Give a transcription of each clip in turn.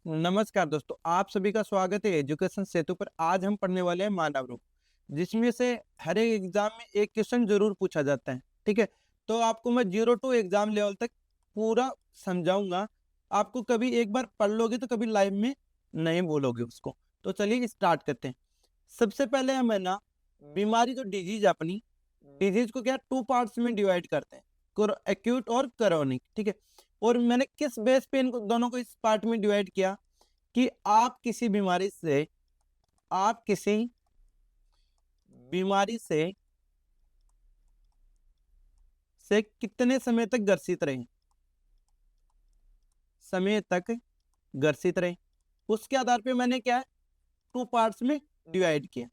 नमस्कार दोस्तों, आप सभी का स्वागत है एजुकेशन सेतु पर। आज हम पढ़ने वाले हैं मानव रोग, जिसमें से हर एक एग्जाम में एक क्वेश्चन जरूर पूछा जाता है। ठीक है, तो आपको मैं 0 to एग्जाम लेवल तक पूरा समझाऊंगा। आपको कभी एक बार पढ़ लोगे तो कभी लाइफ में नहीं भूलोगे उसको। तो चलिए स्टार्ट करते हैं। सबसे पहले हमें ना बीमारी जो डिजीज अपनी डिजीज को क्या 2 पार्ट्स में डिवाइड करते हैं, एक्यूट और क्रोनिक। ठीक है, और मैंने किस बेस पे इनको दोनों को इस पार्ट में डिवाइड किया कि आप किसी बीमारी से कितने समय तक ग्रसित रहे, उसके आधार पे मैंने क्या है 2 पार्ट्स में डिवाइड किया।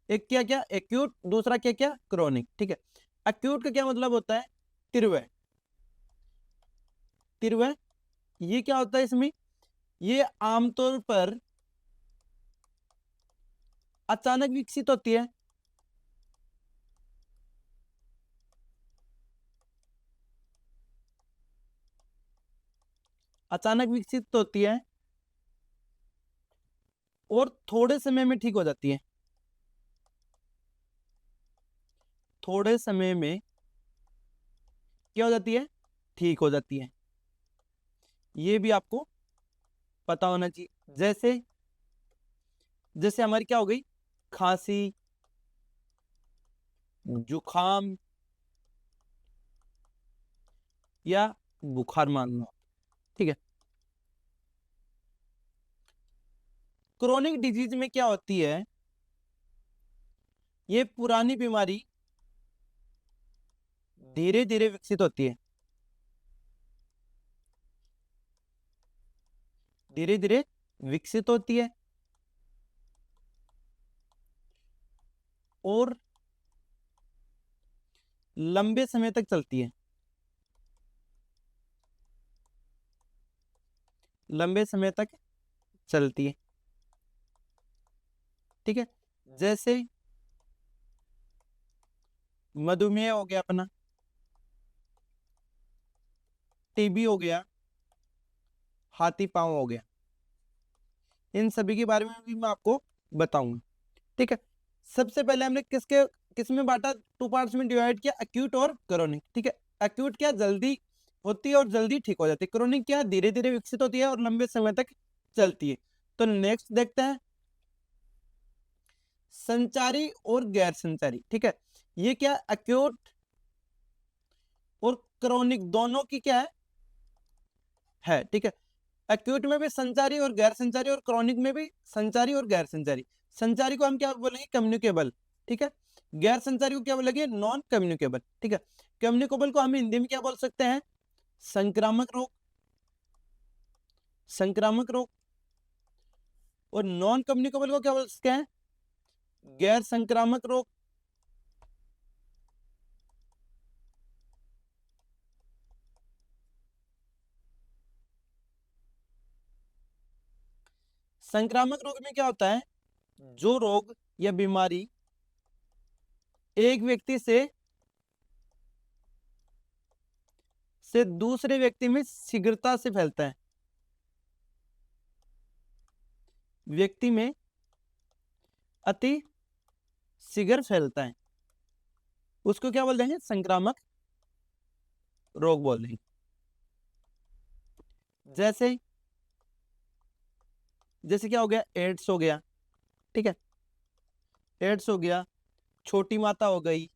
एक क्या क्या एक्यूट, दूसरा क्या क्या क्रोनिक। ठीक है, एक्यूट का क्या मतलब होता है तीव्र। तीव्र ये क्या होता है इसमें, ये आमतौर पर अचानक विकसित होती है। अचानक विकसित होती है और थोड़े समय में ठीक हो जाती है। थोड़े समय में क्या हो जाती है, ठीक हो जाती है। ये भी आपको पता होना चाहिए। जैसे जैसे हमारी क्या हो गई, खांसी, जुखाम या बुखार मान लो। ठीक है, क्रोनिक डिजीज में क्या होती है, ये पुरानी बीमारी धीरे धीरे विकसित होती है। धीरे धीरे विकसित होती है और लंबे समय तक चलती है। लंबे समय तक चलती है। ठीक है, जैसे मधुमेह हो गया अपना, टीबी हो गया, हाथी पांव हो गया। इन सभी के बारे में भी मैं आपको बताऊंगा। ठीक है, सबसे पहले हमने किस में बांटा, 2 पार्ट्स में डिवाइड किया, एक्यूट और क्रोनिक। ठीक है, एक्यूट क्या जल्दी होती है और जल्दी ठीक हो जाती है, क्रोनिक क्या धीरे धीरे विकसित होती है और लंबे समय तक चलती है। तो नेक्स्ट देखते हैं संचारी और गैर संचारी। ठीक है, ये क्या एक्यूट और क्रोनिक दोनों की क्या है। ठीक है, एक्यूट में भी संचारी और गैर संचारी और क्रोनिक में भी संचारी और गैर संचारी। संचारी को हम क्या बोलेंगे, कम्युनिकेबल। ठीक है, गैर संचारी को क्या बोलेंगे, नॉन कम्युनिकेबल। ठीक है, कम्युनिकेबल को हम हिंदी में क्या बोल सकते हैं, संक्रामक रोग। संक्रामक रोग। और नॉन कम्युनिकेबल को क्या बोल सकते हैं, गैर संक्रामक रोग। संक्रामक रोग में क्या होता है, जो रोग या बीमारी एक व्यक्ति से दूसरे व्यक्ति में शीघ्रता से फैलता है। व्यक्ति में अति शीघ्र फैलता है, उसको क्या बोल देंगे, संक्रामक रोग बोल देंगे। जैसे जैसे क्या हो गया, एड्स हो गया। ठीक है, एड्स हो गया, छोटी माता हो गई,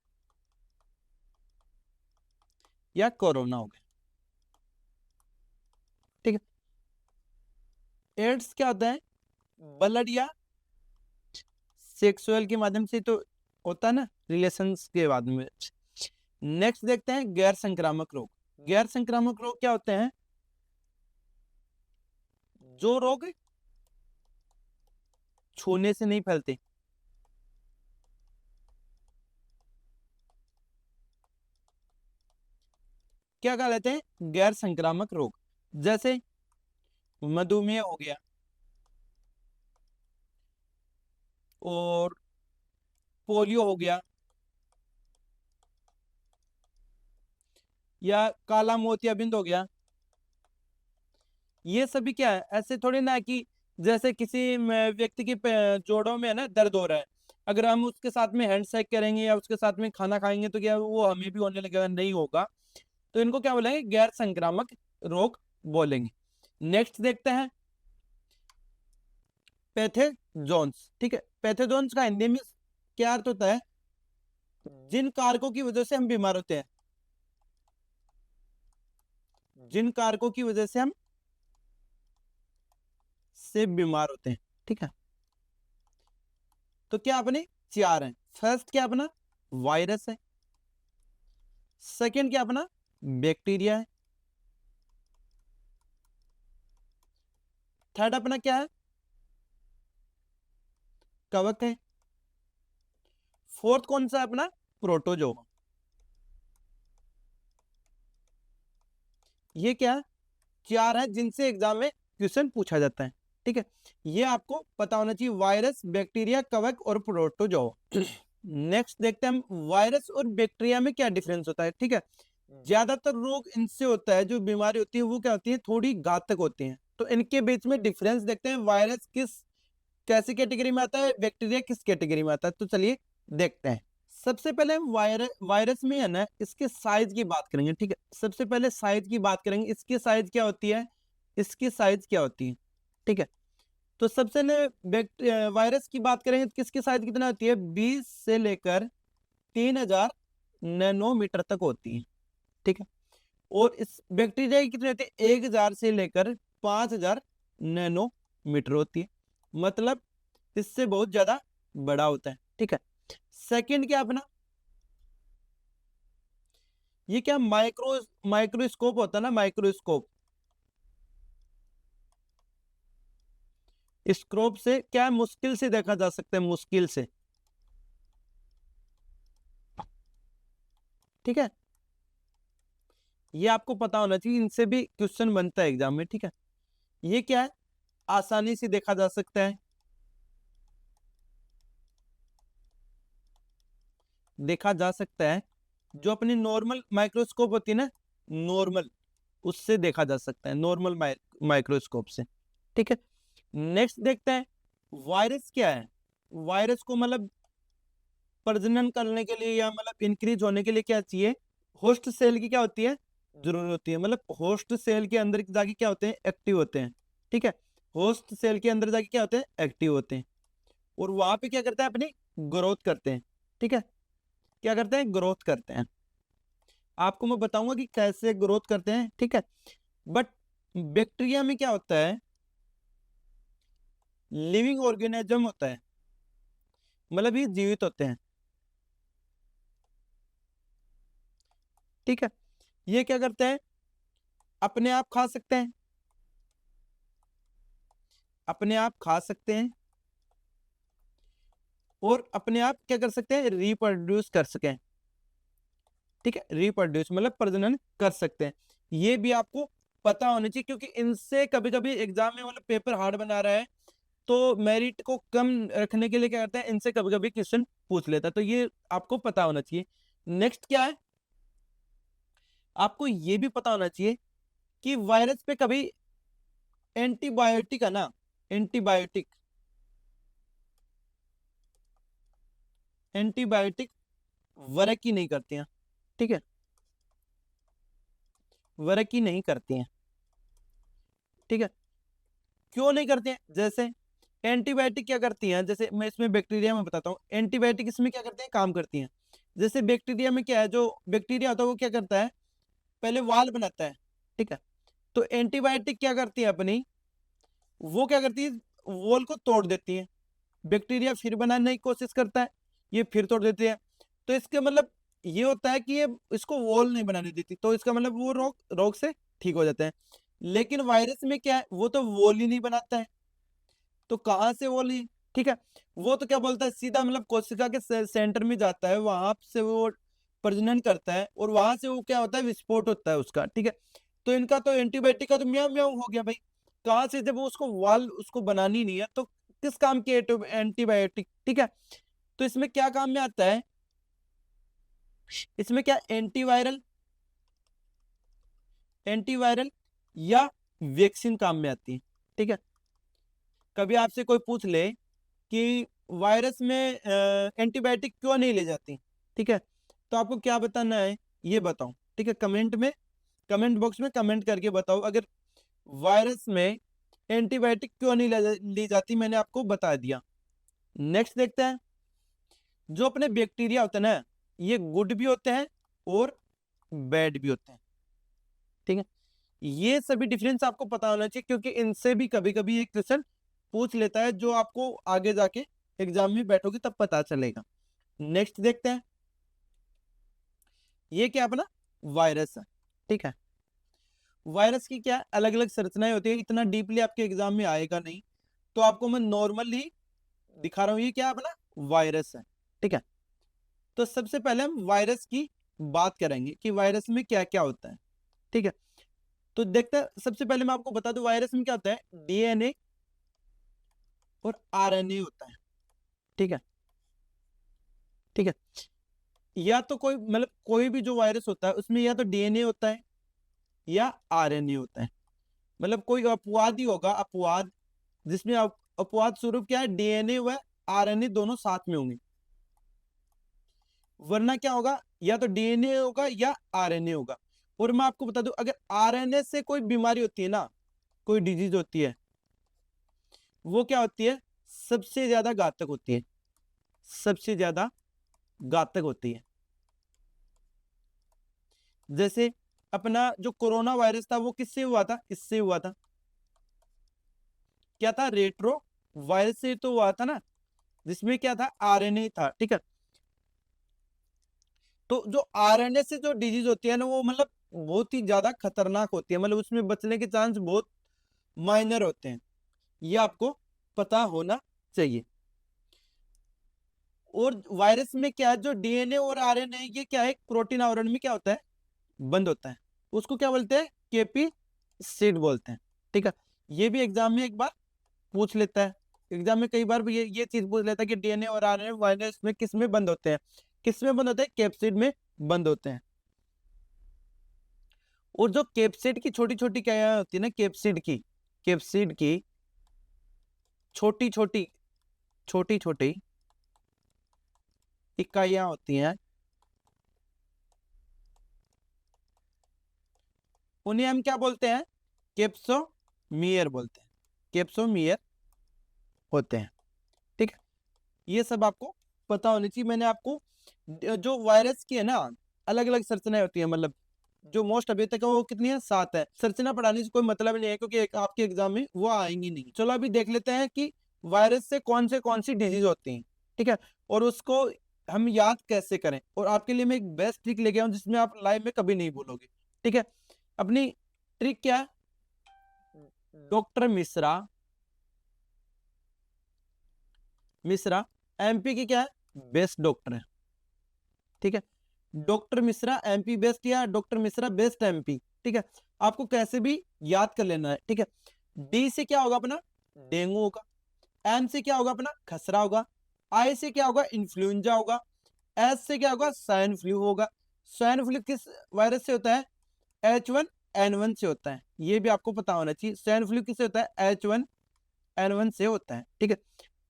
या कोरोना हो गया। ठीक है, एड्स क्या होता है, ब्लड या सेक्सुअल के माध्यम से तो होता है ना, रिलेशंस के बाद में। नेक्स्ट देखते हैं गैर संक्रामक रोग। गैर संक्रामक रोग क्या होते हैं, जो रोग छूने से नहीं फैलते। क्या कह लेते हैं, गैर संक्रामक रोग। जैसे मधुमेह हो गया, और पोलियो हो गया, या काला मोतियाबिंद हो गया, ये सभी क्या है, ऐसे थोड़ी ना कि जैसे किसी व्यक्ति की जोड़ों में है ना दर्द हो रहा है, अगर हम उसके साथ में हैंडशेक करेंगे या उसके साथ में खाना खाएंगे तो क्या वो हमें भी होने लगेगा? नहीं होगा। तो इनको क्या बोलेंगे? गैर संक्रामक रोग बोलेंगे। नेक्स्ट देखते हैं पैथोजोन्स। ठीक है, पैथोजोन्स का हिंदी में क्या अर्थ होता है? जिन कारकों की वजह से हम बीमार होते हैं, जिन कारकों की वजह से बीमार होते हैं। ठीक है, तो क्या अपने चार हैं। फर्स्ट क्या अपना वायरस है, सेकंड क्या अपना बैक्टीरिया है, थर्ड अपना क्या है? कवक है, फोर्थ कौन सा है अपना? प्रोटोजोआ। ये क्या चार है जिनसे एग्जाम में क्वेश्चन पूछा जाता है। ठीक है, ये आपको पता होना चाहिए, वायरस, बैक्टीरिया, कवक और प्रोटोजोआ। नेक्स्ट देखते हैं हम वायरस और बैक्टीरिया में क्या डिफरेंस होता है। ठीक है, ज्यादातर रोग इनसे होता है, जो बीमारी होती है वो क्या होती है? थोड़ी घातक होती है। तो इनके बीच में डिफरेंस देखते हैं, वायरस किस कैसी कैटेगरी में आता है, बैक्टीरिया किस कैटेगरी में आता है। तो चलिए देखते हैं। सबसे पहले हम वायरस में है ना इसके साइज की बात करेंगे। ठीक है, सबसे पहले साइज की बात करेंगे, इसकी साइज क्या होती है, इसकी साइज क्या होती है। ठीक है, तो सबसे पहले वायरस की बात करेंगे तो किसकी साइज कितना होती है? 20 से लेकर 3000 नैनोमीटर तक होती है। ठीक है, और इस बैक्टीरिया की कितनी होती है? 1000 से लेकर 5000 नैनोमीटर होती है, मतलब इससे बहुत ज्यादा बड़ा होता है। ठीक है, सेकंड क्या अपना, ये क्या माइक्रोस्कोप होता है ना, माइक्रोस्कोप। स्कोप से क्या मुश्किल से देखा जा सकता है, मुश्किल से। ठीक है, ये आपको पता होना चाहिए, इनसे भी क्वेश्चन बनता है एग्जाम में। ठीक है, ये क्या है? आसानी से देखा जा सकता है, देखा जा सकता है। जो अपनी नॉर्मल माइक्रोस्कोप होती है ना, नॉर्मल, उससे देखा जा सकता है, नॉर्मल माइक्रोस्कोप से। ठीक है, नेक्स्ट देखते हैं वायरस क्या है। वायरस को मतलब प्रजनन करने के लिए या मतलब इंक्रीज होने के लिए क्या चाहिए? होस्ट सेल की क्या होती है? जरूरत होती है। मतलब होस्ट सेल के अंदर जाके क्या होते हैं? एक्टिव होते हैं। ठीक है, होस्ट सेल के अंदर जाके क्या होते हैं? एक्टिव होते हैं, और वहां पे क्या करते हैं? अपनी ग्रोथ करते हैं। ठीक है, क्या करते हैं? ग्रोथ करते हैं। आपको मैं बताऊंगा कि कैसे ग्रोथ करते हैं। ठीक है, बट बैक्टीरिया में क्या होता है? लिविंग ऑर्गेनिज्म होता है, मतलब ये जीवित होते हैं। ठीक है, ये क्या करते हैं? अपने आप खा सकते हैं, अपने आप खा सकते हैं, और अपने आप क्या कर सकते हैं? रिप्रोड्यूस कर सकें। ठीक है, रिप्रोड्यूस मतलब प्रजनन कर सकते हैं। ये भी आपको पता होना चाहिए, क्योंकि इनसे कभी कभी एग्जाम में मतलब पेपर हार्ड बना रहा है, तो मेरिट को कम रखने के लिए क्या करते हैं? इनसे कभी कभी क्वेश्चन पूछ लेता है, तो ये आपको पता होना चाहिए। नेक्स्ट क्या है? आपको ये भी पता होना चाहिए कि वायरस पे कभी एंटीबायोटिक है ना, एंटीबायोटिक एंटीबायोटिक वर्क ही नहीं करते हैं। ठीक है, वर्क ही नहीं करते हैं। ठीक है, क्यों नहीं करते हैं? जैसे एंटीबायोटिक क्या करती हैं, जैसे मैं इसमें बैक्टीरिया में बताता हूँ, एंटीबायोटिक इसमें क्या करते हैं? काम करती हैं। जैसे बैक्टीरिया में क्या है, जो बैक्टीरिया होता है वो क्या करता है? पहले वाल बनाता है। ठीक है, तो एंटीबायोटिक क्या करती है अपनी? वो क्या करती है? वॉल को तोड़ देती है। बैक्टीरिया फिर बनाने की कोशिश करता है, ये फिर तोड़ देते हैं। तो इसका मतलब ये होता है कि ये इसको वॉल नहीं बनाने देती, तो इसका मतलब वो रोग रोग से ठीक हो जाता है। लेकिन वायरस में क्या है? वो तो वॉल ही नहीं बनाता है, तो कहाँ से वॉल ही? ठीक है, वो तो क्या बोलता है, सीधा मतलब कोशिका के सेंटर में जाता है, वहां से वो प्रजनन करता है, और वहां से वो क्या होता है? विस्फोट होता है उसका। ठीक है, तो इनका तो एंटीबायोटिक का तो म्याऊ म्याऊ हो गया भाई। कहाँ से? जब वो उसको वाल उसको बनानी नहीं है, तो किस काम की एंटीबायोटिक? ठीक है, तो इसमें क्या काम में आता है? इसमें क्या एंटीवायरल, एंटीवायरल या वैक्सीन काम में आती है। ठीक है, कभी आपसे कोई पूछ ले कि वायरस में एंटीबायोटिक क्यों नहीं ले जाती, ठीक है, तो आपको क्या बताना है ये बताओ। ठीक है, कमेंट बॉक्स में कमेंट करके बताओ, अगर वायरस में एंटीबायोटिक क्यों नहीं ली जाती, मैंने आपको बता दिया। नेक्स्ट देखते हैं, जो अपने बैक्टीरिया होते हैं ना, ये गुड भी होते हैं और बैड भी होते हैं। ठीक है, ये सभी डिफरेंस आपको पता होना चाहिए, क्योंकि इनसे भी कभी कभी एक क्वेश्चन पूछ लेता है, जो आपको आगे जाके एग्जाम में बैठोगे तब पता चलेगा। नेक्स्ट देखते हैं, ये क्या अपना वायरस है। ठीक है, वायरस की क्या अलग अलग संरचनाएं होती है, इतना डीपली आपके एग्जाम में आएगा नहीं, तो आपको मैं नॉर्मली दिखा रहा हूं, ये क्या अपना वायरस है। ठीक है, तो सबसे पहले हम वायरस की बात करेंगे कि वायरस में क्या क्या होता है। ठीक है, तो देखते हैं, सबसे पहले मैं आपको बता दूं वायरस में क्या होता है, डीएनए और आरएनए होता है। ठीक है, ठीक है, या तो कोई मतलब कोई भी जो वायरस होता है उसमें या तो डीएनए होता है या आरएनए होता है। मतलब कोई अपवाद ही होगा, अपवाद, जिसमें अपवाद स्वरूप क्या है, डीएनए व आरएनए दोनों साथ में होंगे, वरना क्या होगा, या तो डीएनए होगा या आरएनए होगा। और मैं आपको बता दूं, अगर आरएनए से कोई बीमारी होती है ना, कोई डिजीज होती है, वो क्या होती है, सबसे ज्यादा घातक होती है, सबसे ज्यादा घातक होती है। जैसे अपना जो कोरोना वायरस था वो किससे हुआ था, इससे हुआ था, क्या था, रेट्रो वायरस से तो हुआ था ना, जिसमें क्या था, आरएनए था। ठीक है, तो जो आरएनए से जो डिजीज होती है ना, वो मतलब बहुत ही ज्यादा खतरनाक होती है, मतलब उसमें बचने के चांस बहुत माइनर होते हैं, ये आपको पता होना चाहिए। और वायरस में क्या है, जो डीएनए और आरएनए, ये क्या है, प्रोटीन आवरण में क्या होता है, बंद होता है, उसको क्या बोलते हैं, केपी सीड बोलते हैं। ठीक है, ये भी एग्जाम में एक बार पूछ लेता है, एग्जाम में कई बार भी ये चीज पूछ लेता है कि डीएनए और आरएनए वायरस में किस में बंद होते हैं, किस में बंद होते हैं, कैप्सिड में बंद होते हैं। और जो कैप्सिड की छोटी छोटी क्या होती है ना, कैप्सिड की छोटी छोटी छोटी छोटी इकाइयां होती हैं, उन्हें हम क्या बोलते हैं, कैप्सोमियर बोलते हैं, कैप्सोमियर होते हैं। ठीक है, ये सब आपको पता होनी चाहिए। मैंने आपको जो वायरस की है ना, अलग अलग संरचनाएं होती है, मतलब जो मोस्ट अभी तक है वो कितनी है, 7 है। संरचना पढ़ाने से कोई मतलब नहीं है, क्योंकि आपके एग्जाम में वो आएंगी नहीं। चलो अभी देख लेते हैं कि वायरस से कौन सी डिजीज होती है। ठीक है, और उसको हम याद कैसे करें, और आपके लिए मैं एक बेस्ट ट्रिक लेके आऊं, जिसमें आप लाइफ में कभी नहीं भूलोगे। ठीक है, अपनी ट्रिक क्या है, डॉक्टर मिश्रा एमपी की क्या है, बेस्ट डॉक्टर है। ठीक है, डॉक्टर मिश्रा एमपी बेस्ट या डॉक्टर मिश्रा बेस्ट एमपी। ठीक है, आपको कैसे भी याद कर लेना है। ठीक है, डी से क्या होगा अपना, डेंगू होगा। एम से क्या होगा अपना, खसरा होगा। आई से क्या होगा, इन्फ्लुएंजा होगा। एस से क्या होगा, स्वाइन फ्लू होगा। स्वाइन फ्लू किस वायरस से होता है, H1N1 से होता है, ये भी आपको पता होना चाहिए। स्वाइन फ्लू किससे होता है, H1N1 से होता है। ठीक है,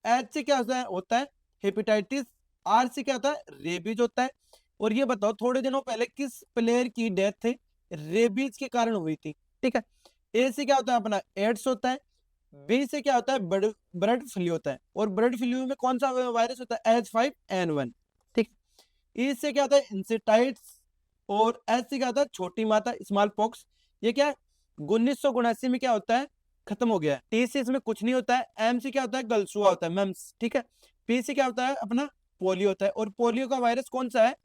एच से क्या होता है हेपेटाइटिस। आर से क्या होता है, रेबीज होता है। और ये बताओ, थोड़े दिनों पहले किस प्लेयर की डेथ रेबीज के कारण हुई थी। ठीक है, ए से क्या होता है अपना, एड्स होता है। बी से क्या होता है, ब्लड फ्लू होता है। और ब्लड फ्लू में कौन सा वायरस होता है, H5N1। ठीक, ई से क्या होता है, इंसेटाइट्स। और एस से क्या होता है, छोटी माता, स्मॉल पॉक्स। ये क्या है, 1979 में क्या होता है, खत्म हो गया है। टी से इसमें कुछ नहीं होता है। एम से क्या होता है, गलसुआ होता है, मेम्स। ठीक है, पी से क्या होता है अपना, पोलियो होता है। और पोलियो का वायरस कौन सा है,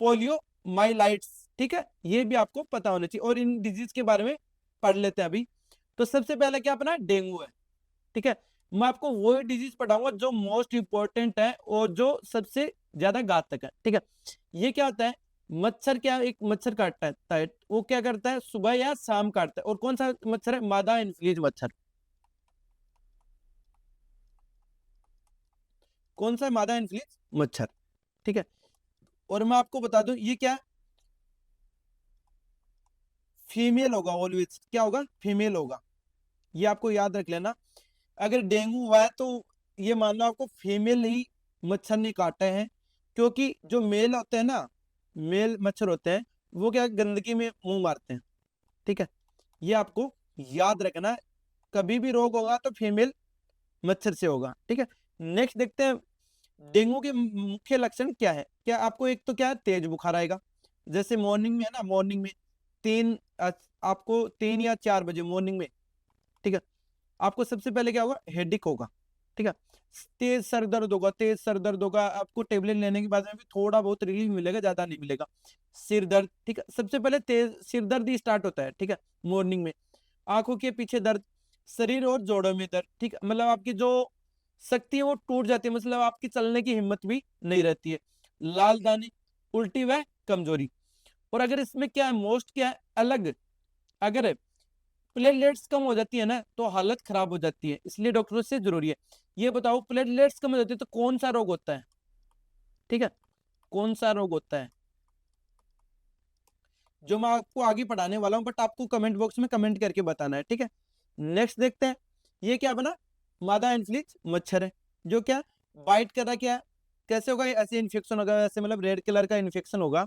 पोलियो माइलाइट्स। ठीक है, ये भी आपको पता होना चाहिए। और इन डिजीज के बारे में पढ़ लेते हैं अभी। तो सबसे पहले क्या अपना डेंगू है। ठीक है, मैं आपको वो डिजीज पढ़ाऊंगा जो मोस्ट इंपॉर्टेंट है और जो सबसे ज्यादा घातक है। ठीक है, ये क्या होता है, मच्छर, क्या एक मच्छर काटता है, वो क्या करता है, सुबह या शाम काटता है। और कौन सा मच्छर है, मादा इन्फ्लूएंजा मच्छर। कौन सा है, मादा इन्फ्लूएंजा मच्छर। ठीक है, और मैं आपको बता दूं, ये क्या फीमेल होगा, ऑलवेज क्या होगा, फीमेल होगा। ये आपको याद रख लेना। अगर डेंगू हुआ है तो ये मान लो आपको फीमेल ही मच्छर ने काटा है, क्योंकि जो मेल होते हैं ना, मेल मच्छर होते हैं, वो क्या गंदगी में मुंह मारते हैं, ठीक है। ये आपको याद रखना है। कभी भी रोग होगा तो फीमेल मच्छर से होगा, ठीक है। नेक्स्ट देखते हैं डेंगू के मुख्य लक्षण क्या है। क्या आपको एक तो क्या है, तेज बुखार आएगा, जैसे मॉर्निंग में है ना, मॉर्निंग में आपको 3 या 4 बजे मॉर्निंग में, ठीक है, आपको सबसे पहले क्या होगा, हेडिक होगा, ठीक है। तेज सर दर्द होगा, तेज सर दर्द होगा, आपको टेबलेट लेने के बाद में भी थोड़ा बहुत रिलीफ मिलेगा, ज्यादा नहीं मिलेगा। सिर दर्द, ठीक है, सबसे पहले तेज सिर दर्द ही स्टार्ट होता है, ठीक है, मॉर्निंग में। आंखों के पीछे दर्द, शरीर और जोड़ों में दर्द, ठीक है, मतलब आपकी जो शक्ति है वो टूट जाती है, मतलब आपकी चलने की हिम्मत भी नहीं रहती है। लाल दाने, उल्टी व कमजोरी। और अगर इसमें क्या है, मोस्ट क्या है, अलग, अगर प्लेटलेट्स कम हो जाती है ना तो हालत खराब हो जाती है, इसलिए डॉक्टरों से जरूरी है। ये बताओ प्लेटलेट्स कम हो जाती है तो कौन सा रोग होता है, ठीक है, कौन सा रोग होता है, जो मैं आपको आगे पढ़ाने वाला हूं, बट आपको कमेंट बॉक्स में कमेंट करके बताना है, ठीक है। नेक्स्ट देखते हैं, ये क्या बना, मादा एनफ्लिक्स मच्छर है, जो क्या बाइट कर रहा, क्या है, कैसे होगा, ऐसे इन्फेक्शन होगा, ऐसे मतलब रेड कलर का इन्फेक्शन होगा,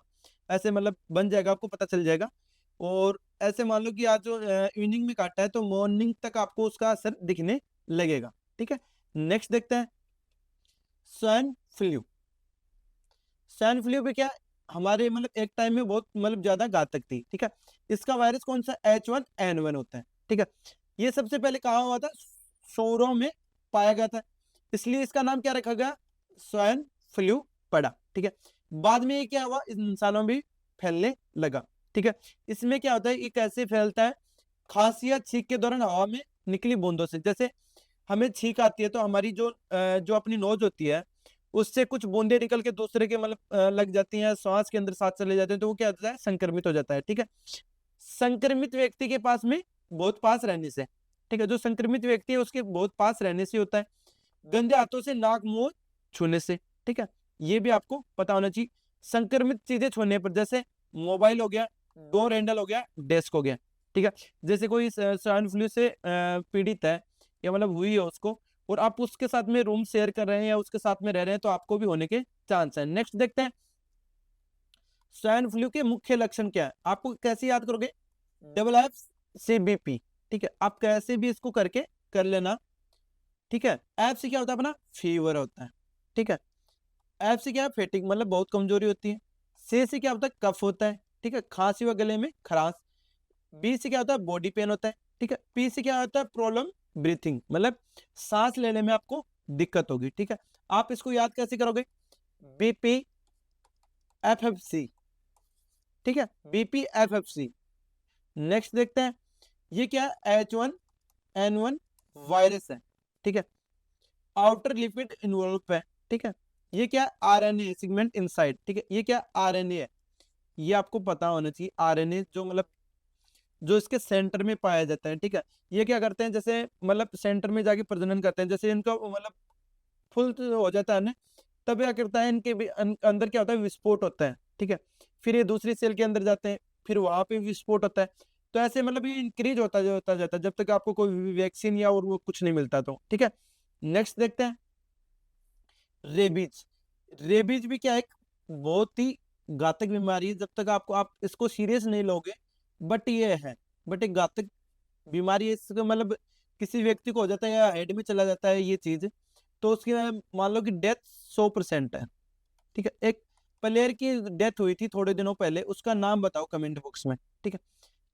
ऐसे मतलब बन जाएगा, आपको पता चल जाएगा। और ऐसे मान लो कि आज जो इवनिंग में काटा है तो मॉर्निंग तक आपको उसका असर दिखने लगेगा, ठीक है। नेक्स्ट देखते हैं स्वाइन फ्लू। स्वाइन फ्लू भी क्या है, हमारे मतलब एक टाइम में बहुत मतलब ज्यादा घातक थी, ठीक है। इसका वायरस कौन सा, H1N1 होता है, ठीक है। ये सबसे पहले कहाँ हुआ था, सूअरों में पाया गया था, इसलिए इसका नाम क्या रखा गया, स्वाइन फ्लू पड़ा, ठीक है। बाद में ये क्या हुआ, इंसानों में भी फैलने लगा, ठीक है। इसमें क्या होता है, ये कैसे फैलता है, खांसी या छींक के दौरान हवा में निकली बूंदों से, जैसे हमें छींक आती है तो हमारी जो अपनी नोज होती है उससे कुछ बूंदे निकल के दूसरे के मतलब लग जाती हैं, श्वास के अंदर साथ चले जाते हैं, तो वो क्या होता है, संक्रमित हो जाता है, ठीक है। संक्रमित व्यक्ति के पास में बहुत पास रहने से, ठीक है, जो संक्रमित व्यक्ति है उसके बहुत पास रहने से होता है। गंदे हाथों से नाक मुंह छूने से, ठीक है, ये भी आपको पता होना चाहिए। संक्रमित चीजें छूने पर, जैसे मोबाइल हो गया, डोर हैंडल हो गया, डेस्क हो गया, ठीक है। जैसे कोई स्वाइन फ्लू से पीड़ित है या मतलब हुई है उसको, और आप उसके साथ में रूम शेयर कर रहे हैं या उसके साथ में रह रहे हैं, तो आपको भी होने के चांस है। नेक्स्ट देखते हैं स्वाइन फ्लू के मुख्य लक्षण क्या है, आपको कैसे याद करोगे, FFCBP, ठीक है, आप कैसे भी इसको करके कर लेना, ठीक है। एफ से क्या होता है अपना, फीवर होता है, ठीक है। एफ से क्या है, फेटिक मतलब बहुत कमजोरी होती है। सी से क्या होता है, कफ होता है, ठीक है, खांसी व गले में खराश। बी से क्या होता है, बॉडी पेन होता है, ठीक है। पी से क्या होता है, प्रॉब्लम ब्रीथिंग, मतलब सांस लेने में आपको दिक्कत होगी, ठीक है। आप इसको याद कैसे करोगे, BPFFC, ठीक है, BPFFC। नेक्स्ट देखते हैं, ये क्या है, H1N1 वायरस है, ठीक है, आउटर लिपिड इन्वॉल्व है, ठीक है। ये क्या, RNA सेगमेंट इनसाइड, ठीक है, ये क्या RNA है, ये आपको पता होना चाहिए। RNA जो मतलब जो इसके सेंटर में पाया जाता है, ठीक है। ये क्या करते हैं, जैसे मतलब सेंटर में जाके प्रजनन करते हैं, जैसे इनका मतलब फुल हो जाता है ना, तब क्या करता है, इनके अंदर क्या होता है, विस्फोट होता है, ठीक है। फिर ये दूसरी सेल के अंदर जाते हैं, फिर वहां पे विस्फोट होता है। तो ऐसे मतलब ये इंक्रीज होता जाता है जब तक आपको कोई वैक्सीन या और वो कुछ नहीं मिलता, तो ठीक है। नेक्स्ट देखते हैं रेबीज। रेबीज भी क्या एक बहुत ही घातक बीमारी है, जब तक आप इसको सीरियस नहीं लोगे, बट ये है, बट एक घातक बीमारी है, इसका मतलब किसी व्यक्ति को हो जाता है या हेड में चला जाता है ये चीज, तो उसकी मान लो कि डेथ 100% है, ठीक है। एक प्लेयर की डेथ हुई थी थोड़े दिनों पहले, उसका नाम बताओ कमेंट बॉक्स में, ठीक है।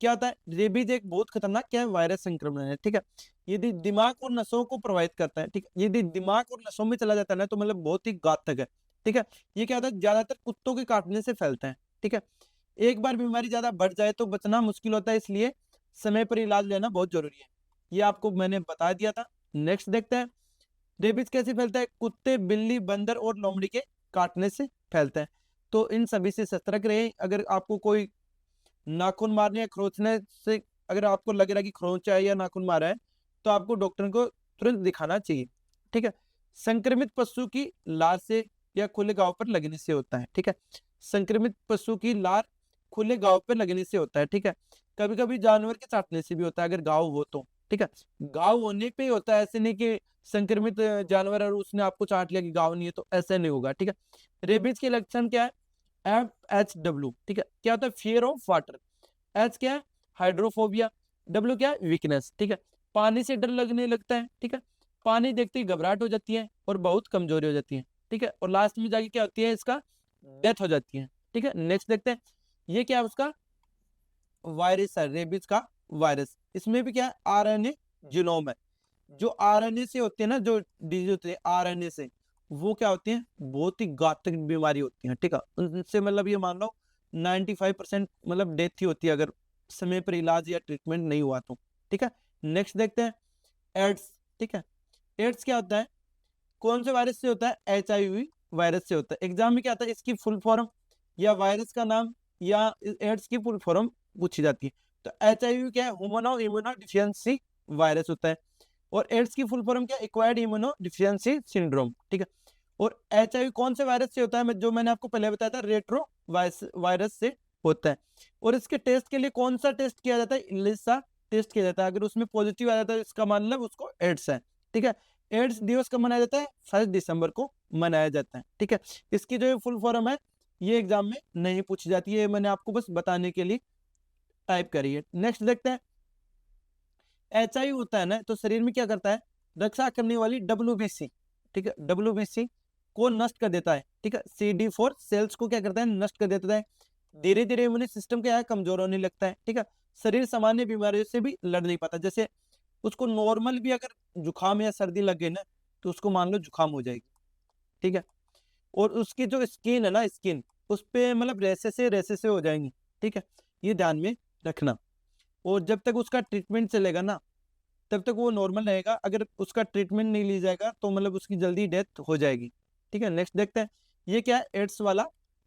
क्या होता है, रेबीज एक बहुत खतरनाक क्या है, वायरस संक्रमण है, ठीक है। यदि दिमाग और नसों को प्रभावित करता है, ठीक है, यदि दिमाग और नसों में चला जाता है ना तो मतलब बहुत ही घातक है, ठीक है। ये क्या होता है, ज्यादातर कुत्तों के काटने से फैलता है, ठीक है। एक बार बीमारी ज्यादा बढ़ जाए तो बचना मुश्किल होता है, इसलिए समय पर इलाज लेना बहुत जरूरी है, ये आपको मैंने बता दिया था। नेक्स्ट देखते हैं रेबीज कैसे फैलता है, कुत्ते, बिल्ली, बंदर और लोमड़ी के काटने से फैलता है। तो इन सभी से सतर्क रहे। अगर आपको कोई नाखून मारने या खरोंचने से अगर आपको लग रहा है कि खरोंचा है या नाखून मारा है, तो आपको डॉक्टर को तुरंत दिखाना चाहिए, ठीक है। संक्रमित पशु की लार से या खुले घाव पर लगने से होता है, ठीक है। संक्रमित पशु की लार खुले घाव पर लगने से होता है, ठीक है। कभी कभी जानवर के चाटने से भी होता है, अगर घाव हो तो, ठीक है। घाव होने पे ही होता है, ऐसे नहीं कि संक्रमित जानवर और उसने आपको चाट लिया कि घाव नहीं है, तो ऐसा नहीं होगा, ठीक है। रेबीज के लक्षण क्या है? FHW, ठीक है, क्या होता है? Fear of water. एच क्या है? हाइड्रोफोबिया। डब्ल्यू क्या है? वीकनेस, ठीक है। पानी से डर लगने लगता है, ठीक है। पानी देखते ही घबराहट हो जाती है और बहुत कमजोरी हो जाती है, ठीक है। और लास्ट में जाके क्या होती है? इसका डेथ हो जाती है, ठीक है। नेक्स्ट देखते हैं, ये क्या है? उसका वायरस है, रेबीज का वायरस। इसमें भी क्या है? RNA जीनोम है। जो RNA से होते हैं ना, जो डिजीज होते हैं RNA से, वो क्या होती है? बहुत ही घातक बीमारी होती है, ठीक है। उनसे मतलब ये मान लो 95% मतलब डेथ ही होती है, अगर समय पर इलाज या ट्रीटमेंट नहीं हुआ तो, ठीक है। नेक्स्ट देखते हैं, एड्स, ठीक है। एड्स क्या होता है? कौन से वायरस से होता है? HIV वायरस से होता है। एग्जाम में क्या आता है? इसकी फुल फॉर्म या वायरस का नाम या एड्स की फुल फॉर्म पूछी जाती है। तो HIV क्या है? ह्यूमनो इम्यूनो डिफिशियंसी वायरस होता है। और एड्स की फुल फॉर्म क्या? एक्वायर्ड इम्यूनो डिफिशियंसी सिंड्रोम, ठीक है। और HIV कौन से वायरस से होता है? जो मैंने आपको पहले बताया था, रेट्रो वायरस से होता है। और इसके टेस्ट के लिए कौन सा टेस्ट किया जाता है? इलिसा टेस्ट किया जाता है। अगर उसमें पॉजिटिव आ जाता है, इसका मतलब उसको एड्स है, ठीक है। एड्स दिवस कब मनाया जाता है? 1 दिसंबर को मनाया जाता है, ठीक है। इसकी जो फुल फॉर्म है, ये एग्जाम में नहीं पूछी जाती है, मैंने आपको बस बताने के लिए टाइप करी है। नेक्स्ट देखते हैं, HIV होता है ना, तो शरीर में क्या करता है? रक्षा करने वाली WBC, ठीक है, WBC को नष्ट कर देता है, ठीक है। CD4 सेल्स को क्या करता है? नष्ट कर देता है। धीरे धीरे इम्यून सिस्टम क्या है? कमजोर होने लगता है, ठीक है। शरीर सामान्य बीमारियों से भी लड़ नहीं पाता। जैसे उसको नॉर्मल भी अगर जुकाम या सर्दी लग गई ना, तो उसको मान लो जुकाम हो जाएगी, ठीक है। और उसकी जो स्किन है ना, स्किन उस पे मतलब रेसे से हो जाएंगी, ठीक है। ये ध्यान में रखना। और जब तक उसका ट्रीटमेंट चलेगा ना, तब तक वो नॉर्मल रहेगा। अगर उसका ट्रीटमेंट नहीं लिया जाएगा तो मतलब उसकी जल्दी डेथ हो जाएगी, ठीक है। नेक्स्ट देखते हैं, ये क्या है? एड्स वाला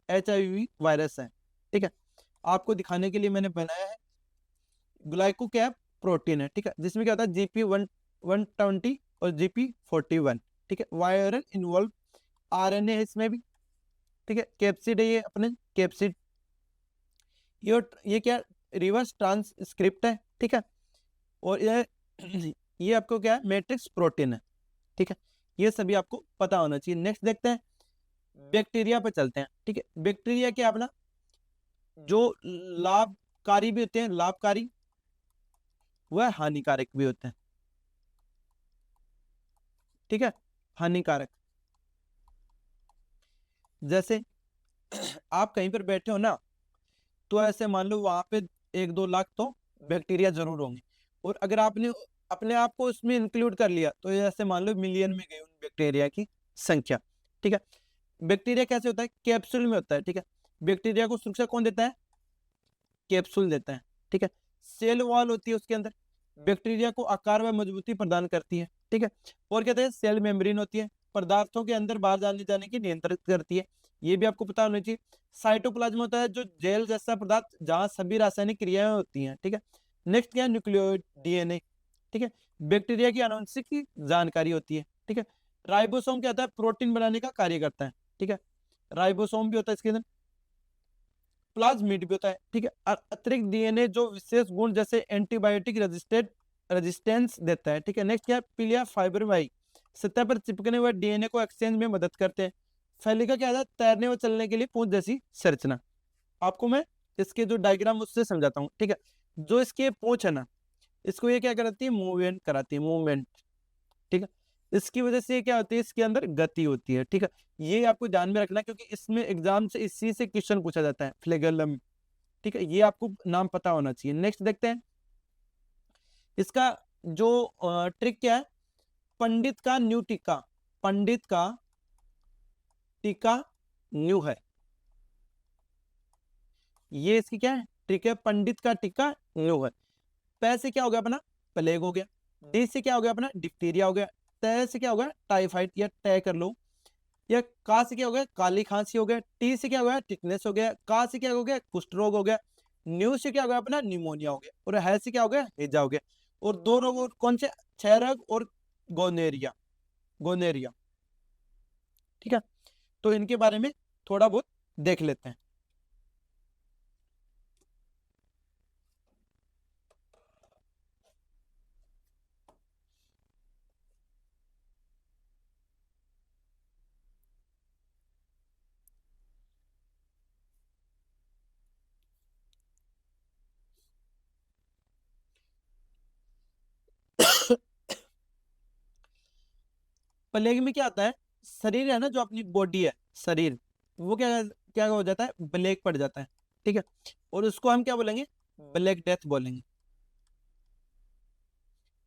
HIV वायरस है, ठीक है। आपको दिखाने के लिए मैंने बनाया है। ग्लाइको क्या है? प्रोटीन है, ठीक है, जिसमें क्या होता है? GP120 और GP41, ठीक है। वायरल इन्वॉल्व RNA है इसमें भी, ठीक है। कैप्सिड है ये अपने, कैप्सिड। ये क्या? रिवर्स ट्रांसक्रिप्ट है, ठीक है। और ये आपको क्या है? मैट्रिक्स प्रोटीन है, ठीक है। ये सभी आपको पता होना चाहिए। नेक्स्ट देखते हैं, बैक्टीरिया पे चलते हैं, ठीक है। बैक्टीरिया क्या अपना, जो लाभकारी भी होते हैं, लाभकारी, वह हानिकारक भी होते हैं, ठीक है। हानिकारक, जैसे आप कहीं पर बैठे हो ना, तो ऐसे मान लो वहां पे 1-2 लाख तो बैक्टीरिया जरूर होंगे। और अगर आपने अपने आप को उसमें इंक्लूड कर लिया, तो ये ऐसे मान लो मिलियन में गई उन बैक्टीरिया की संख्या, ठीक है। बैक्टीरिया कैसे होता है? कैप्सूल में होता है, ठीक है। बैक्टीरिया को सुरक्षा कौन देता है? कैप्सूल देता है, ठीक है। सेल वॉल होती है उसके अंदर, बैक्टीरिया को आकार व मजबूती प्रदान करती है, ठीक है। और कहते हैं सेल मेम्ब्रेन होती है, पदार्थों के अंदर बाहर जाने जाने की नियंत्रित करती है। ये भी आपको पता होना चाहिए। साइटोप्लाज्म होता है जो जेल जैसा पदार्थ, जहां सभी रासायनिक क्रियाएं होती हैं, ठीक है। नेक्स्ट क्या है? न्यूक्लियोइड DNA, ठीक है। बैक्टीरिया की आनुवंशिक की जानकारी होती है, ठीक है। राइबोसोम क्या होता है? प्रोटीन बनाने का कार्य करता है, ठीक है। राइबोसोम भी होता है इसके अंदर। प्लाज्मिड भी होता है, ठीक है। और अतिरिक्त DNA जो विशेष गुण जैसे एंटीबायोटिक रेजिस्टेंस देता है, ठीक है। नेक्स्ट क्या है? पीलिया फाइब्रोमाई सतह पर चिपकने हुए DNA को एक्सचेंज में मदद करते हैं। फैलिका क्या है? तैरने व चलने के लिए पूंछ जैसी संरचना। आपको मैं इसके जो डायग्राम उससे समझाता हूँ, ठीक है। जो इसके पूंछ है ना, इसको ये क्या कराती है? मूवमेंट कराती है, मूवमेंट, ठीक है। इसकी वजह से क्या होती है? इसके अंदर गति होती है, ठीक है। ये आपको ध्यान में रखना, क्योंकि इसमें एग्जाम से इसी से क्वेश्चन पूछा जाता है, फ्लेगेलम, ठीक है। ये आपको नाम पता होना चाहिए। नेक्स्ट देखते हैं, इसका जो ट्रिक क्या है? पंडित का न्यू टीका, पंडित का टीका न्यू है, ये इसकी क्या है? ट्रिक है। पंडित का टीका न्यू है। पै से क्या हो गया अपना? प्लेग हो गया। डी से क्या हो गया अपना? डिप्टीरिया हो गया। तै से क्या हो गया? टाइफाइड या तय कर लो। या का से क्या हो गया? काली खांसी हो गया। टी से क्या हो गया? टिटनेस हो गया। का से क्या हो गया? कुष्ठ रोग हो गया। न्यू से क्या हो गया अपना? निमोनिया हो गया। और है से क्या हो गया? हेजा हो गया। और दो रोग और कौन से? क्षय रोग और गोनेरिया, गोनेरिया, ठीक है। तो इनके बारे में थोड़ा बहुत देख लेते हैं। प्लेग में क्या आता है, शरीर है ना, जो अपनी बॉडी है, शरीर, वो क्या क्या हो जाता है, ब्लैक पड़ जाता है, ठीक है। और उसको हम क्या बोलेंगे, ब्लैक डेथ बोलेंगे।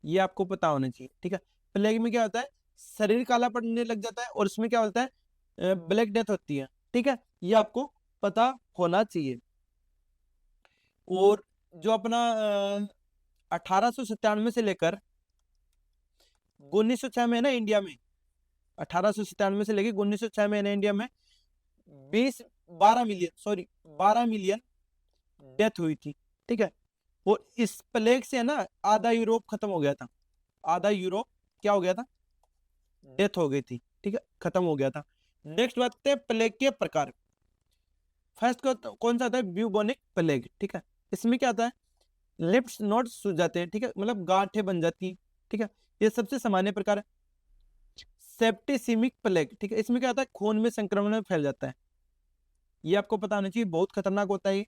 ये आपको पता होना चाहिए, ठीक है। प्लेग में क्या होता है, शरीर काला पड़ने लग जाता है, और उसमें क्या होता है, ब्लैक डेथ होती है, ठीक है। ये आपको पता होना चाहिए। और जो अपना 1897 से लेकर 1906 में है ना इंडिया में, 1897 से लेकर 1906 में है ना इंडिया में 12 मिलियन डेथ हुई थी, ठीक है। और इस प्लेग से है ना आधा यूरोप खत्म हो गया था, आधा यूरोप क्या हो गया था, डेथ हो गई थी, ठीक है, खत्म हो गया था। नेक्स्ट बात है प्लेग के प्रकार। फर्स्ट कौन सा आता है, ब्यूबोनिक प्लेग, ठीक है। इसमें क्या आता है, लिप्स नोड्स सूज जाते हैं, ठीक है, मतलब गांठें बन जाती हैं, ठीक है। ये सबसे सामान्य प्रकार है। सेप्टिसिमिक प्लेग, ठीक है, इसमें क्या होता है, खून में संक्रमण में फैल जाता है। ये आपको पता होना चाहिए, बहुत खतरनाक होता है।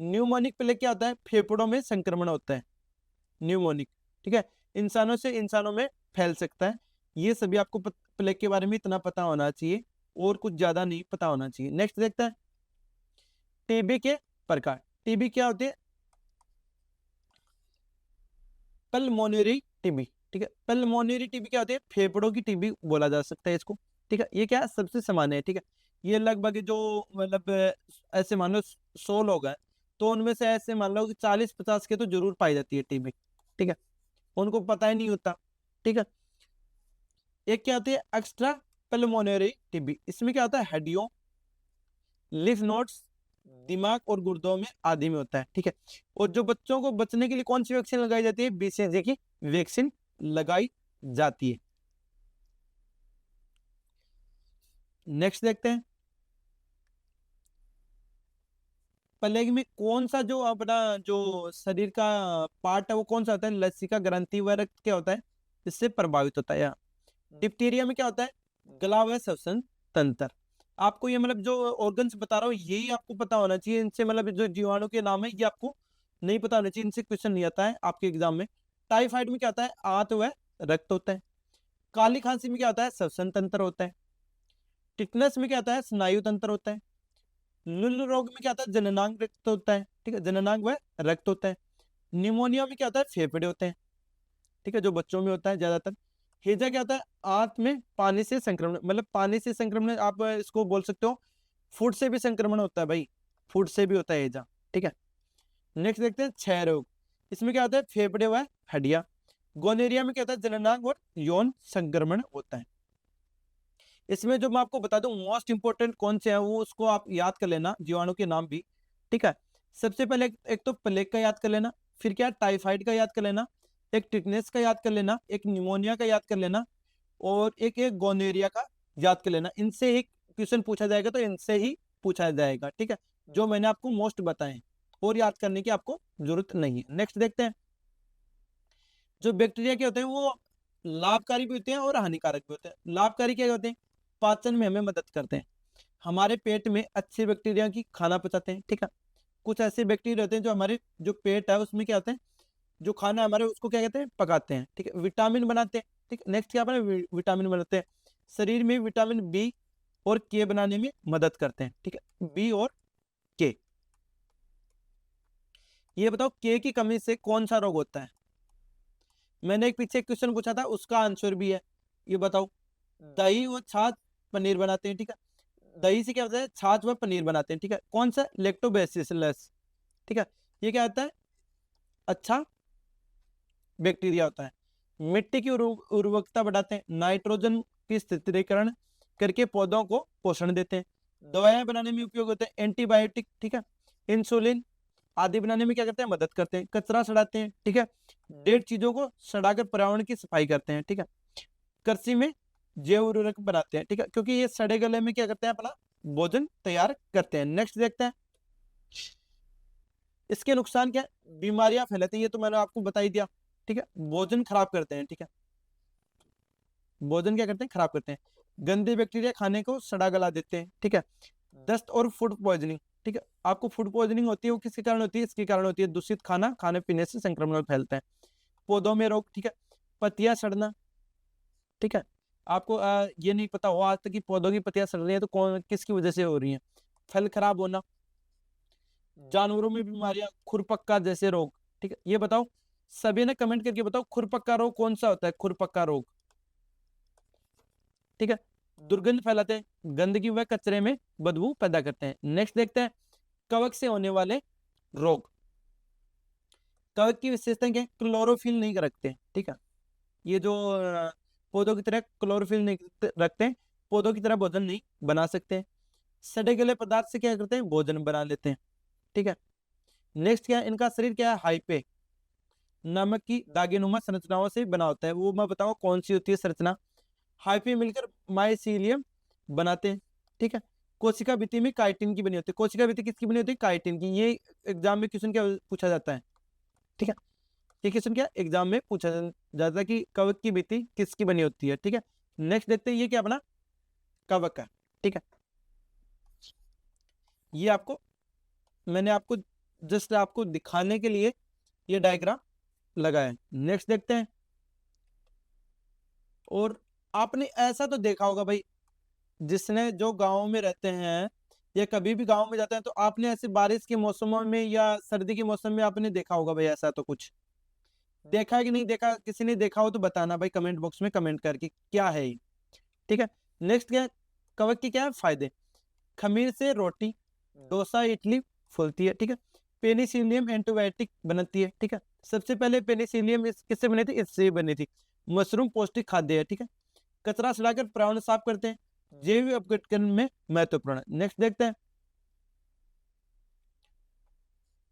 न्यूमोनिक प्लेग क्या होता है, फेफड़ों में संक्रमण होता है, न्यूमोनिक, ठीक है, इंसानों से इंसानों में फैल सकता है। ये सभी आपको प्लेग के बारे में इतना पता होना चाहिए, और कुछ ज्यादा नहीं पता होना चाहिए। नेक्स्ट देखते हैं टीबी के प्रकार। टीबी क्या होती है, पल्मोनरी टीबी, ठीक है। पल्मोनरी टीबी क्या होती है, फेफड़ों की टीबी बोला जा सकता है इसको, ठीक है। ये क्या है, सबसे सामान्य है, ठीक है। ये लगभग जो मतलब ऐसे मान लो 100 लोग हैं, तो उनमें से ऐसे मान लो कि 40-50 के तो जरूर पाई जाती है टीबी, ठीक है, उनको पता ही नहीं होता, ठीक है। एक क्या होती है एक्स्ट्रा पल्मोनरी टीबी, इसमें क्या होता है, हड्डियों, लिफ नोड्स, दिमाग और गुर्दों में आदि में होता है, ठीक है। और जो बच्चों को बचने के लिए कौन सी वैक्सीन लगाई जाती है, बीसीजी की वैक्सीन लगाई जाती है। नेक्स्ट देखते हैं प्लेग में कौन सा जो अपना जो शरीर का पार्ट है वो कौन सा होता है, लसिका ग्रंथि व रक्त क्या होता है, इससे प्रभावित होता है। डिप्टीरिया में क्या होता है, गला व श्वसन तंत्र। आपको ये मतलब जो ऑर्गन्स बता रहा हूँ यही आपको पता होना चाहिए, इनसे मतलब जो जीवाणु के नाम है ये आपको नहीं पता होना चाहिए, इनसे क्वेश्चन नहीं आता है आपके एग्जाम में। टाइफाइड में क्या होता है, आंत व रक्त होता है। काली खांसी में क्या होता है, श्वसन तंत्र होता है। टिटनस में क्या होता है, स्नायु तंत्र होता है। लुल रोग में क्या होता है, जननांग रक्त होता है, ठीक है, जननांग व रक्त होता है। निमोनिया में क्या होता है, फेफड़े होते हैं, ठीक है, जो बच्चों में होता है ज्यादातर। हेजा क्या होता है, आंत में पानी से संक्रमण, मतलब पानी से संक्रमण आप इसको बोल सकते हो, फूड से भी संक्रमण होता है भाई, फूड से भी होता है हेजा, ठीक है। नेक्स्ट देखते हैं क्षय रोग। इसमें क्या होता है, फेफड़े व हड्डियां। गोनेरिया में क्या होता है, जननांग और यौन संक्रमण होता है। इसमें जो मैं आपको बता दूं मोस्ट इंपोर्टेंट कौन से हैं वो उसको आप याद कर लेना, जीवाणु के नाम भी, ठीक है। सबसे पहले एक तो प्लेग का याद कर लेना, फिर क्या टाइफाइड का याद कर लेना, एक टिटनेस का याद कर लेना, एक निमोनिया का याद कर लेना, और एक एक गोनेरिया का याद कर लेना। इनसे ही क्वेश्चन पूछा जाएगा, तो इनसे ही पूछा जाएगा, ठीक है, जो मैंने आपको मोस्ट बताए हैं, और याद करने की आपको जरूरत नहीं है। नेक्स्ट देखते हैं जो बैक्टीरिया के होते हैं वो लाभकारी भी होते हैं और हानिकारक भी होते हैं। लाभकारी क्या होते हैं, पाचन में हमें मदद करते हैं, हमारे पेट में अच्छे बैक्टीरिया की खाना पचाते हैं, ठीक है। कुछ ऐसे बैक्टीरिया होते हैं जो हमारे जो पेट है उसमें क्या होते हैं, जो खाना हमारे उसको क्या कहते हैं, पकाते हैं, ठीक है, विटामिन बनाते हैं, ठीक है। नेक्स्ट क्या बना, विटामिन बनाते हैं, शरीर में विटामिन बी और के बनाने में मदद करते हैं, ठीक है, बी और के। ये बताओ के की कमी से कौन सा रोग होता है, मैंने एक पीछे क्वेश्चन पूछा था उसका आंसर भी है। ये बताओ, दही और छाछ पनीर बनाते हैं, ठीक है, दही से क्या होता है, छाछ व पनीर बनाते हैं, ठीक है, कौन सा, लैक्टोबैसिलस, ठीक है। ये क्या होता है, अच्छा बैक्टीरिया होता है। मिट्टी की उर्वरकता बढ़ाते हैं, नाइट्रोजन की स्थिरीकरण करके पौधों को पोषण देते हैं। दवाएं बनाने में उपयोग होते हैं, एंटीबायोटिक, ठीक है, इंसुलिन आदि बनाने में क्या करते हैं, मदद करते हैं। कचरा सड़ाते हैं, ठीक है, डेड चीजों को सड़ाकर पर्यावरण की सफाई करते हैं, ठीक है। कृषि में जैव उर्वरक बनाते हैं, ठीक है, क्योंकि ये सड़े गले में क्या करते हैं, अपना भोजन तैयार करते हैं। नेक्स्ट देखते हैं इसके नुकसान क्या है, बीमारियां फैलाते हैं, ये तो मैंने आपको बता ही दिया, ठीक है। भोजन खराब करते हैं, ठीक है, भोजन क्या करते हैं, खराब करते हैं। गंदे बैक्टीरिया खाने को सड़ा गला देते हैं, ठीक है। दस्त और फूड पॉइजनिंग, ठीक है, आपको फूड पॉइजनिंग होती है वो किसके कारण होती है, इसके कारण होती है दूषित खाना खाने पीने से संक्रमण फैलता है। पौधों में रोग, ठीक है, पत्तियां सड़ना, ठीक है, आपको ये नहीं पता हो आज तक कि पौधों की पत्तियां सड़ रही हैं तो कौन किसकी वजह से हो रही हैं? फल खराब होना, जानवरों में बीमारियां, खुरपक्का जैसे रोग। ठीक है, ये बताओ, सभी ने कमेंट करके बताओ खुरपक्का रोग कौन सा होता है? खुरपक्का रोग, ठीक है, दुर्गंध फैलाते हैं, गंदगी व कचरे में बदबू पैदा करते हैं। नेक्स्ट देखते हैं कवक से होने वाले रोग। कवक की विशेषता क्या है? क्लोरोफिल नहीं रखते। ठीक है, ये जो पौधों की तरह क्लोरोफिल नहीं रखते हैं, पौधों की तरह भोजन नहीं बना सकते। सड़े गले पदार्थ से क्या करते हैं? भोजन बना लेते हैं। ठीक है, नेक्स्ट क्या है? इनका शरीर क्या है? हाइपे, नमक की दागेनुमा संरचनाओं से बना होता है। वो मैं बताऊं कौन सी होती है संरचना? हाइफी मिलकर माइसीलियम बनाते हैं। ठीक है, कोशिका भित्ति में काइटिन की बनी होती है। कोशिका भित्ति किसकी बनी होती है? काइटिन की। ये एग्जाम में क्वेश्चन क्या पूछा जाता है? ठीक है, ये क्वेश्चन क्या एग्जाम में पूछा जाता है कि कवक की भित्ति किसकी बनी होती है। ठीक है, नेक्स्ट देखते हैं ये क्या बना? कवक है। ठीक है, ये आपको मैंने आपको जस्ट आपको दिखाने के लिए ये डायग्राम लगाया है। नेक्स्ट देखते हैं, और आपने ऐसा तो देखा होगा भाई, जिसने जो गाँव में रहते हैं या कभी भी गाँव में जाते हैं, तो आपने ऐसे बारिश के मौसमों में या सर्दी के मौसम में आपने देखा होगा भाई, ऐसा तो कुछ देखा है कि नहीं देखा? किसी ने देखा हो तो बताना भाई कमेंट बॉक्स में कमेंट करके क्या है ये। ठीक है, नेक्स्ट क्या है? कवक के क्या है फायदे? खमीर से रोटी, डोसा, इडली फूलती है। ठीक है, पेनिसिलियम एंटीबायोटिक बनती है। ठीक है, सबसे पहले पेनिसिलियम किससे बनी थी? इससे बनी थी। मशरूम पौष्टिक खाद्य है। ठीक है, कचरा सड़ाकर पर्यावरण साफ करते हैं, जैविक अपघटन में महत्वपूर्ण है। नेक्स्ट देखते हैं,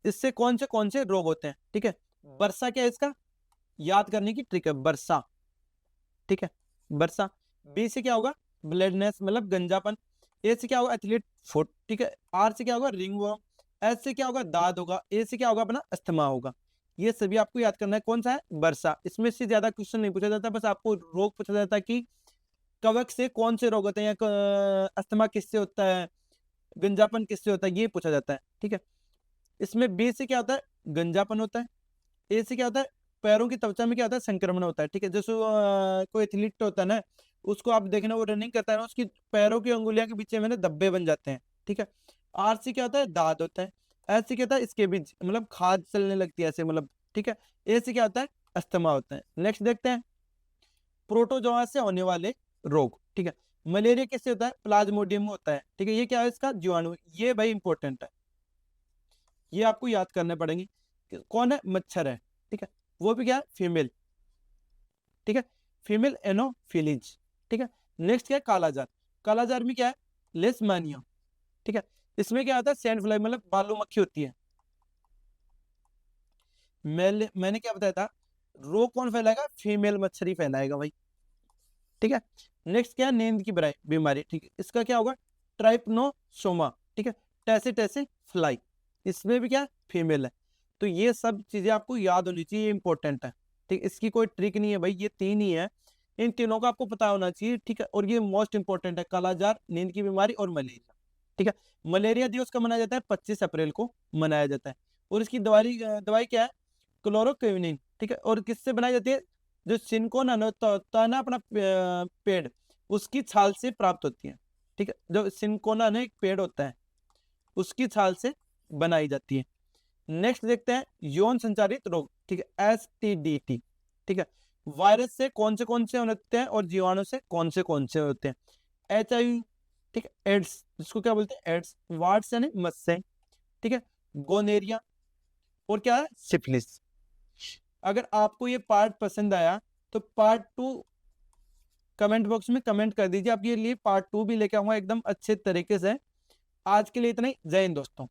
इससे कौन से रोग होते हैं? ठीक है, वर्षा क्या है इसका? याद करने की ट्रिक है, वर्षा। ठीक है, वर्षा। बी से क्या होगा? ब्लडनेस मतलब गंजापन। ए से क्या होगा? Athlete foot. ठीक है, आर से क्या होगा? रिंगवर्म। एस से क्या होगा? दाद होगा। ए से क्या होगा? अपना अस्थमा होगा। ये सभी आपको याद करना है। कौन सा है? वर्षा। इसमें से ज्यादा क्वेश्चन नहीं पूछा जाता, बस आपको रोग पूछा जाता है कि कवक से कौन से रोग होते हैं, या अस्थमा किससे होता है, गंजापन किससे होता है, ये पूछा जाता है। ठीक है, इसमें बी से क्या होता है? गंजापन होता है। ए से क्या होता है? पैरों की त्वचा में क्या होता है? संक्रमण होता है। ठीक है, जैसे कोई एथलीट होता है ना, उसको आप देखना, वो रनिंग करता है ना, उसकी पैरों की अंगुलियां के बीच में ना धब्बे बन जाते हैं। ठीक है, आर से क्या होता है? दाद होता है। एस से क्या होता है? स्केबिज मतलब खाद चलने लगती है ऐसे मतलब। ठीक है, ए से क्या होता है? अस्थमा होता है। नेक्स्ट देखते हैं, प्रोटोजोआ से होने वाले रोग। ठीक है, मलेरिया किससे होता है? प्लाज्मोडियम में होता है। ठीक है, ये क्या है? इसका जीवाणु। ये भाई इंपॉर्टेंट है, ये आपको याद करने पड़ेंगे। कौन है? मच्छर है। ठीक है, वो भी क्या है? फीमेल। ठीक है, फीमेल एनोफिलीज। ठीक है, नेक्स्ट क्या है? कालाजार। कालाजार में क्या है? लेशमानिया। ठीक है, इसमें क्या आता है? सैंड फ्लाई मतलब बालू मक्खी होती है। मैंने क्या बताया था? रोग कौन फैलाएगा? फीमेल मच्छर ही फैलाएगा भाई। ठीक है, नेक्स्ट क्या है? नींद की बीमारी। ठीक है, इसका क्या होगा? ट्राइपनोसोमा। ठीक है, टैसे टैसे फ्लाई, इसमें भी क्या है? फीमेल है। तो ये सब चीजें आपको याद होनी चाहिए, इंपॉर्टेंट है। ठीक, इसकी कोई ट्रिक नहीं है भाई, ये तीन ही है, इन तीनों का आपको पता होना चाहिए। ठीक है, और ये मोस्ट इंपॉर्टेंट है, कालाजार, नींद की बीमारी और मलेरिया। ठीक है, मलेरिया दिवस का मनाया जाता है 25 अप्रैल को मनाया जाता है, और इसकी दवाई दवाई क्या है? क्लोरोक्विनिन। ठीक है, और किससे बनाई जाती है? जो सिनकोन होता है ना अपना पेड़, उसकी छाल से प्राप्त होती है। ठीक है, जो सिनकोना ने एक पेड़ होता है, उसकी छाल से बनाई जाती है। नेक्स्ट देखते हैं यौन संचारित रोग। ठीक है, STDT। ठीक है, वायरस से कौन से होते हैं और जीवाणु से कौन से होते हैं? HIV। ठीक है, एड्स, जिसको क्या बोलते हैं? एड्स। वार्ड्स यानी मस्से। ठीक है, गोनेरिया, और क्या है? सिफिलिस। अगर आपको ये पार्ट पसंद आया तो पार्ट 2 कमेंट बॉक्स में कमेंट कर दीजिए, आपके लिए पार्ट 2 भी लेके आऊंगा एकदम अच्छे तरीके से। आज के लिए इतना ही, जय हिंद दोस्तों।